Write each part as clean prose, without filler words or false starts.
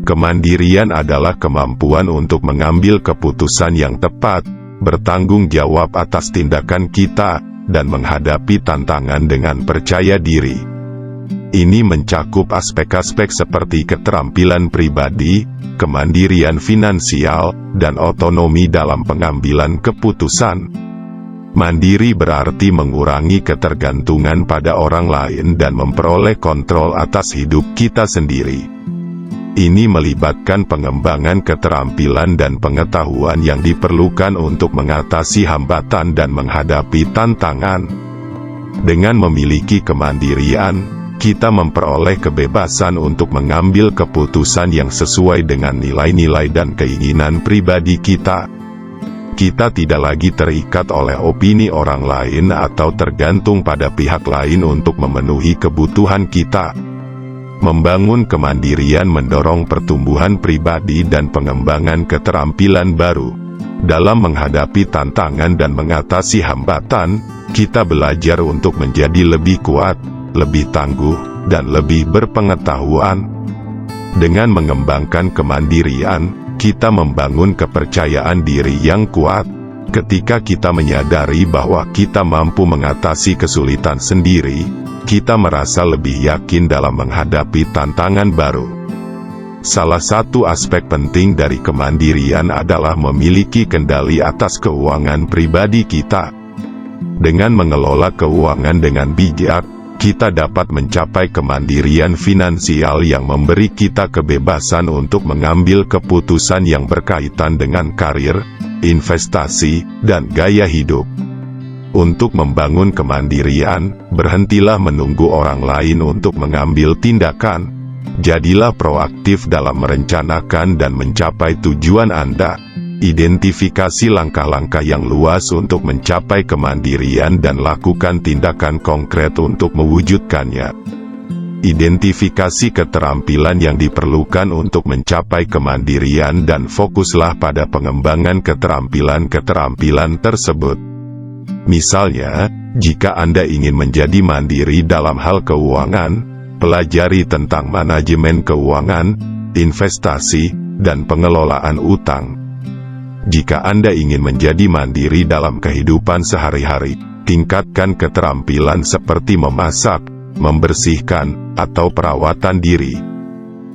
Kemandirian adalah kemampuan untuk mengambil keputusan yang tepat, bertanggung jawab atas tindakan kita, dan menghadapi tantangan dengan percaya diri. Ini mencakup aspek-aspek seperti keterampilan pribadi, kemandirian finansial, dan otonomi dalam pengambilan keputusan. Mandiri berarti mengurangi ketergantungan pada orang lain dan memperoleh kontrol atas hidup kita sendiri. Ini melibatkan pengembangan keterampilan dan pengetahuan yang diperlukan untuk mengatasi hambatan dan menghadapi tantangan. Dengan memiliki kemandirian, kita memperoleh kebebasan untuk mengambil keputusan yang sesuai dengan nilai-nilai dan keinginan pribadi kita. Kita tidak lagi terikat oleh opini orang lain atau tergantung pada pihak lain untuk memenuhi kebutuhan kita. Membangun kemandirian mendorong pertumbuhan pribadi dan pengembangan keterampilan baru. Dalam menghadapi tantangan dan mengatasi hambatan, kita belajar untuk menjadi lebih kuat, lebih tangguh, dan lebih berpengetahuan. Dengan mengembangkan kemandirian, kita membangun kepercayaan diri yang kuat. Ketika kita menyadari bahwa kita mampu mengatasi kesulitan sendiri, kita merasa lebih yakin dalam menghadapi tantangan baru. Salah satu aspek penting dari kemandirian adalah memiliki kendali atas keuangan pribadi kita. Dengan mengelola keuangan dengan bijak, kita dapat mencapai kemandirian finansial yang memberi kita kebebasan untuk mengambil keputusan yang berkaitan dengan karir, investasi, dan gaya hidup. Untuk membangun kemandirian, berhentilah menunggu orang lain untuk mengambil tindakan. Jadilah proaktif dalam merencanakan dan mencapai tujuan Anda. Identifikasi langkah-langkah yang luas untuk mencapai kemandirian dan lakukan tindakan konkret untuk mewujudkannya. Identifikasi keterampilan yang diperlukan untuk mencapai kemandirian dan fokuslah pada pengembangan keterampilan-keterampilan tersebut. Misalnya, jika Anda ingin menjadi mandiri dalam hal keuangan, pelajari tentang manajemen keuangan, investasi, dan pengelolaan utang. Jika Anda ingin menjadi mandiri dalam kehidupan sehari-hari, tingkatkan keterampilan seperti memasak, membersihkan, atau perawatan diri.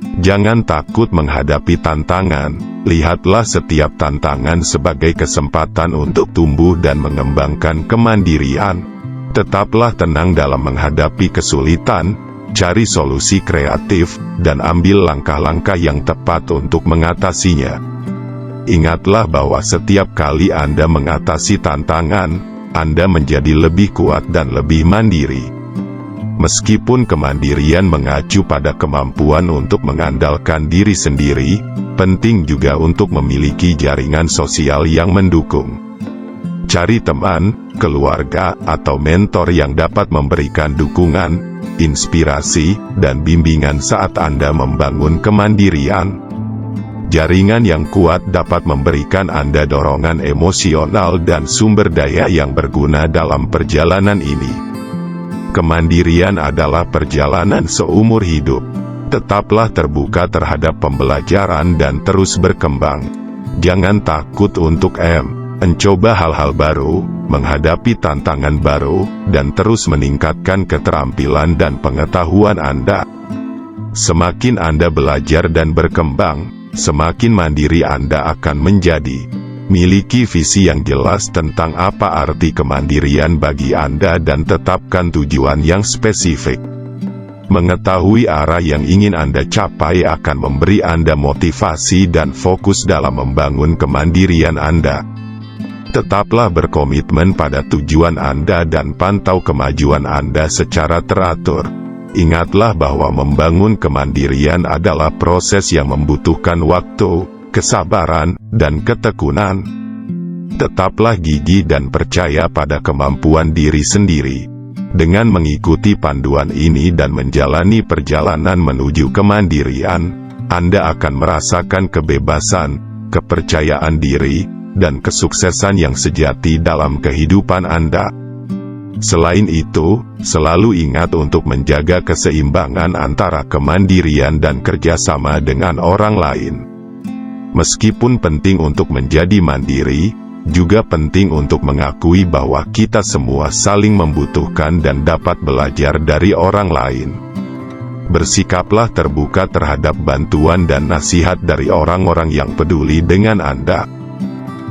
Jangan takut menghadapi tantangan, lihatlah setiap tantangan sebagai kesempatan untuk tumbuh dan mengembangkan kemandirian. Tetaplah tenang dalam menghadapi kesulitan, cari solusi kreatif, dan ambil langkah-langkah yang tepat untuk mengatasinya. Ingatlah bahwa setiap kali Anda mengatasi tantangan, Anda menjadi lebih kuat dan lebih mandiri. Meskipun kemandirian mengacu pada kemampuan untuk mengandalkan diri sendiri, penting juga untuk memiliki jaringan sosial yang mendukung. Cari teman, keluarga, atau mentor yang dapat memberikan dukungan, inspirasi, dan bimbingan saat Anda membangun kemandirian. Jaringan yang kuat dapat memberikan Anda dorongan emosional dan sumber daya yang berguna dalam perjalanan ini. Kemandirian adalah perjalanan seumur hidup. Tetaplah terbuka terhadap pembelajaran dan terus berkembang. Jangan takut untuk mencoba hal-hal baru, menghadapi tantangan baru, dan terus meningkatkan keterampilan dan pengetahuan Anda. Semakin Anda belajar dan berkembang, semakin mandiri Anda akan menjadi. Miliki visi yang jelas tentang apa arti kemandirian bagi Anda dan tetapkan tujuan yang spesifik. Mengetahui arah yang ingin Anda capai akan memberi Anda motivasi dan fokus dalam membangun kemandirian Anda. Tetaplah berkomitmen pada tujuan Anda dan pantau kemajuan Anda secara teratur. Ingatlah bahwa membangun kemandirian adalah proses yang membutuhkan waktu, kesabaran, dan ketekunan. Tetaplah gigih dan percaya pada kemampuan diri sendiri. Dengan mengikuti panduan ini dan menjalani perjalanan menuju kemandirian, Anda akan merasakan kebebasan, kepercayaan diri, dan kesuksesan yang sejati dalam kehidupan Anda. Selain itu, selalu ingat untuk menjaga keseimbangan antara kemandirian dan kerjasama dengan orang lain. Meskipun penting untuk menjadi mandiri, juga penting untuk mengakui bahwa kita semua saling membutuhkan dan dapat belajar dari orang lain. Bersikaplah terbuka terhadap bantuan dan nasihat dari orang-orang yang peduli dengan Anda.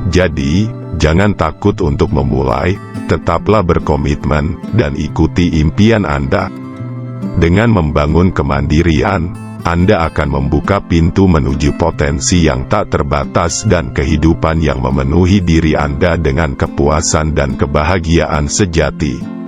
Jadi, jangan takut untuk memulai, tetaplah berkomitmen, dan ikuti impian Anda. Dengan membangun kemandirian, Anda akan membuka pintu menuju potensi yang tak terbatas dan kehidupan yang memenuhi diri Anda dengan kepuasan dan kebahagiaan sejati.